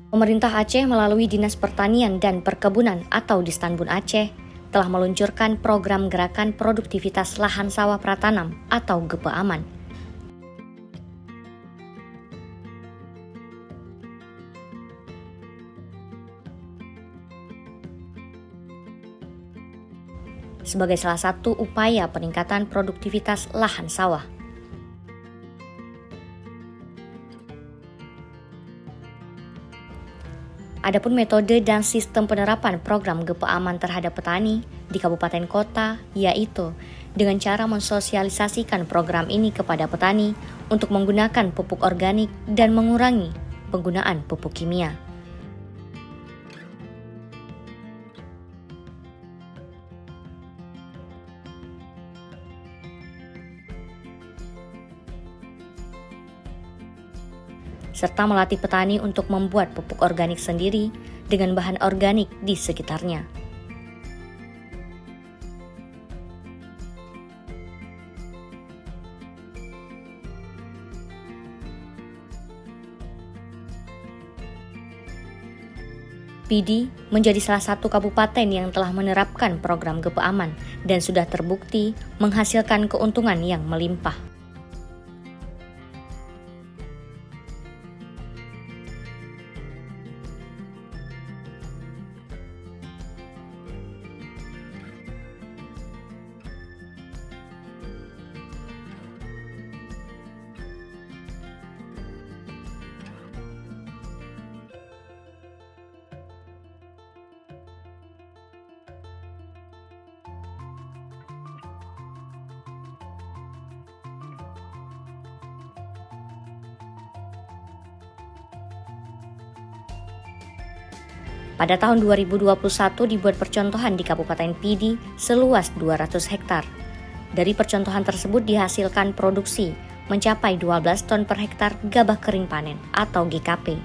Pemerintah Aceh melalui Dinas Pertanian dan Perkebunan atau Distanbun Aceh telah meluncurkan program Gerakan Produktivitas Lahan Sawah Pratanam atau GEPE Aman. Sebagai salah satu upaya peningkatan produktivitas lahan sawah. Adapun metode dan sistem penerapan program GEPE Aman terhadap petani di kabupaten kota yaitu dengan cara mensosialisasikan program ini kepada petani untuk menggunakan pupuk organik dan mengurangi penggunaan pupuk kimia. Serta melatih petani untuk membuat pupuk organik sendiri dengan bahan organik di sekitarnya. Pidi menjadi salah satu kabupaten yang telah menerapkan program GEPE Aman dan sudah terbukti menghasilkan keuntungan yang melimpah. Pada tahun 2021 dibuat percontohan di Kabupaten Pidi seluas 200 hektar. Dari percontohan tersebut dihasilkan produksi mencapai 12 ton per hektar gabah kering panen atau GKP.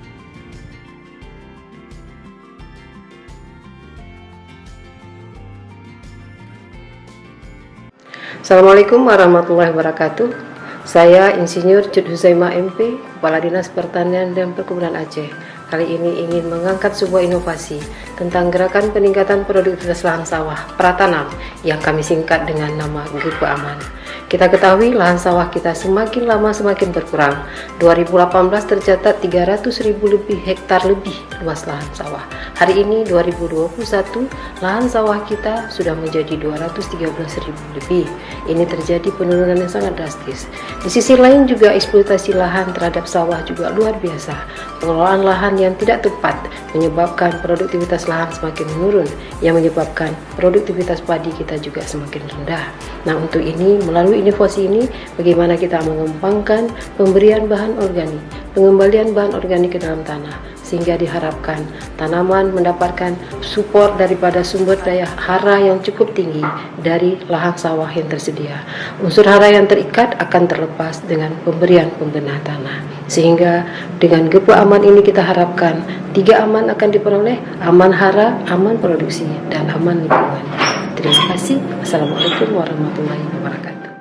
Assalamualaikum warahmatullahi wabarakatuh. Saya Insinyur Cut Huzaimah MP, Kepala Dinas Pertanian dan Perkebunan Aceh. Kali ini ingin mengangkat sebuah inovasi tentang gerakan peningkatan produktivitas lahan sawah pratanam yang kami singkat dengan nama GEPE Aman. Kita ketahui lahan sawah kita semakin lama semakin berkurang. 2018 tercatat 300.000 lebih hektar lebih luas lahan sawah. Hari ini 2021 lahan sawah kita sudah menjadi 213.000 lebih. Ini terjadi penurunan yang sangat drastis. Di sisi lain juga eksploitasi lahan terhadap sawah juga luar biasa. Pengelolaan lahan yang tidak tepat menyebabkan produktivitas lahan semakin menurun, yang menyebabkan produktivitas padi kita juga semakin rendah. Nah, untuk ini, melalui inovasi ini, bagaimana kita mengembangkan pemberian bahan organik, pengembalian bahan organik ke dalam tanah, sehingga diharapkan tanaman mendapatkan support daripada sumber daya hara yang cukup tinggi dari lahan sawah yang tersedia. Unsur hara yang terikat akan terlepas dengan pemberian pembenah tanah. Sehingga dengan GEPE Aman ini kita harapkan 3 aman akan diperoleh: aman hara, aman produksi, dan aman lingkungan. Terima kasih. Assalamualaikum warahmatullahi wabarakatuh.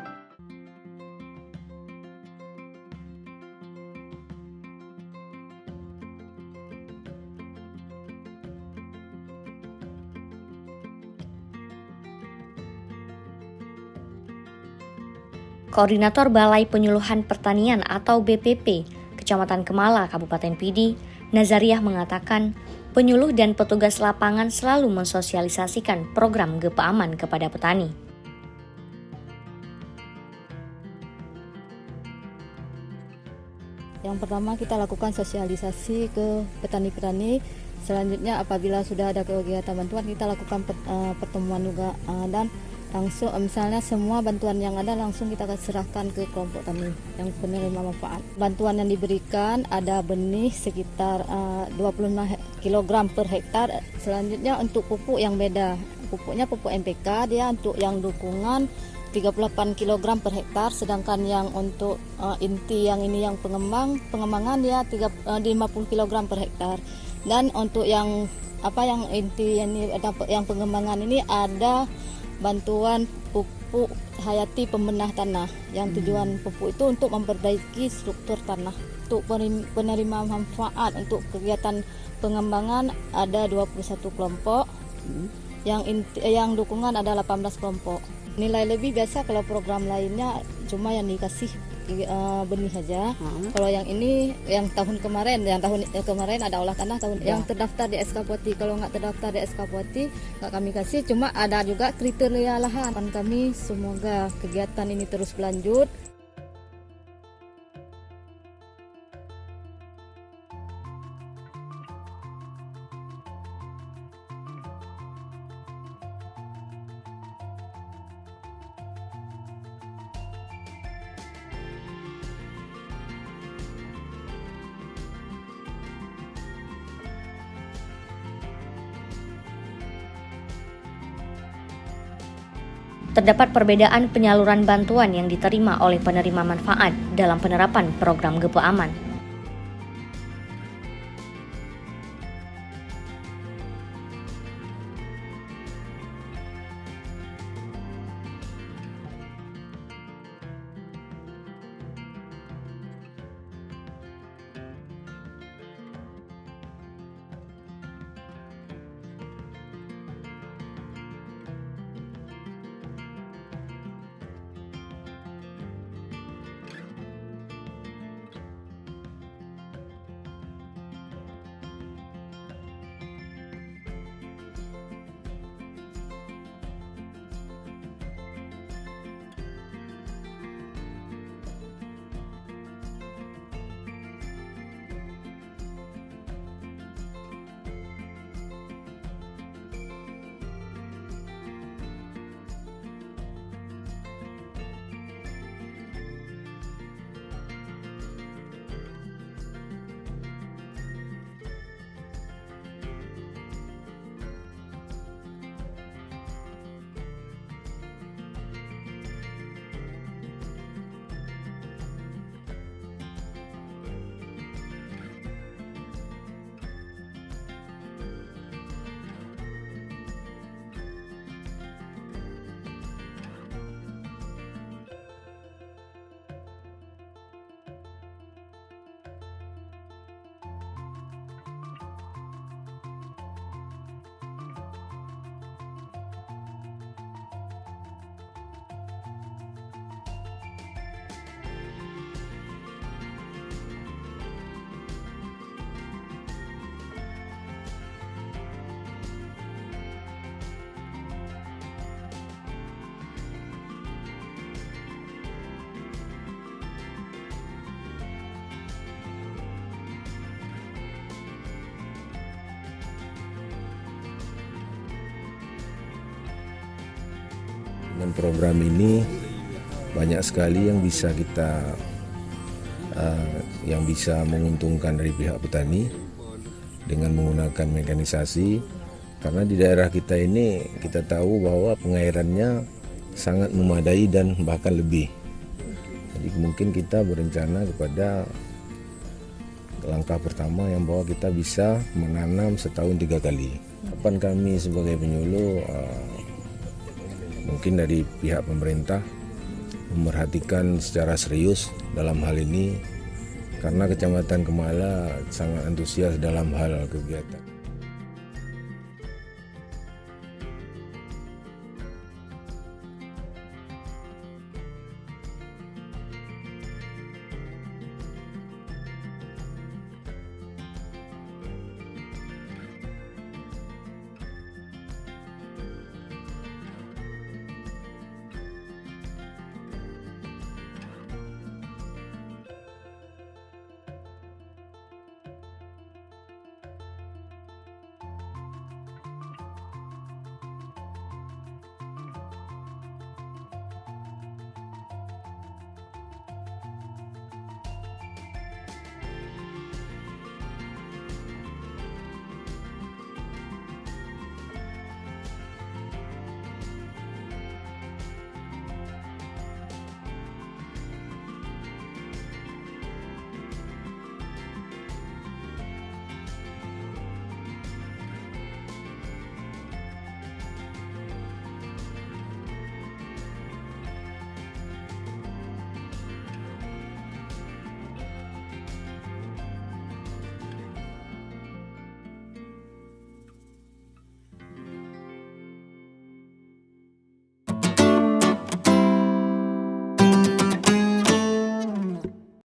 Koordinator Balai Penyuluhan Pertanian atau BPP, Kecamatan Kemala, Kabupaten Pidi, Nazariah mengatakan, penyuluh dan petugas lapangan selalu mensosialisasikan program GEPE Aman kepada petani. Yang pertama kita lakukan sosialisasi ke petani-petani. Selanjutnya apabila sudah ada kegiatan bantuan kita lakukan pertemuan juga dan langsung misalnya semua bantuan yang ada langsung kita serahkan ke kelompok tani yang penerima manfaat. Bantuan yang diberikan ada benih sekitar 25 kg per hektar. Selanjutnya untuk pupuk yang beda. Pupuknya pupuk NPK, dia untuk yang dukungan 38 kg per hektar, sedangkan yang untuk inti yang ini yang pengembangan dia 50 kg per hektar. Dan untuk yang inti yang pengembangan ini ada bantuan pupuk hayati pembenah tanah yang tujuan pupuk itu untuk memperbaiki struktur tanah. untuk penerima manfaat untuk kegiatan pengembangan ada 21 kelompok. Yang dukungan ada 18 kelompok. Nilai lebih biasa kalau program lainnya cuma yang dikasih benih saja. Kalau yang ini yang tahun kemarin ada olah tanah yang terdaftar di SK Poti. Kalau nggak terdaftar di SK Poti nggak kami kasih. Cuma ada juga kriteria lahan. Kami semoga kegiatan ini terus berlanjut. Terdapat perbedaan penyaluran bantuan yang diterima oleh penerima manfaat dalam penerapan program GEPE Aman. Dengan program ini banyak sekali yang bisa menguntungkan dari pihak petani dengan menggunakan mekanisasi, karena di daerah kita ini kita tahu bahwa pengairannya sangat memadai dan bahkan lebih. Jadi mungkin kita berencana kepada langkah pertama yang bahwa kita bisa menanam setahun 3 kali. Kapan kami sebagai penyuluh mungkin dari pihak pemerintah memerhatikan secara serius dalam hal ini, karena Kecamatan Kemala sangat antusias dalam hal kegiatan.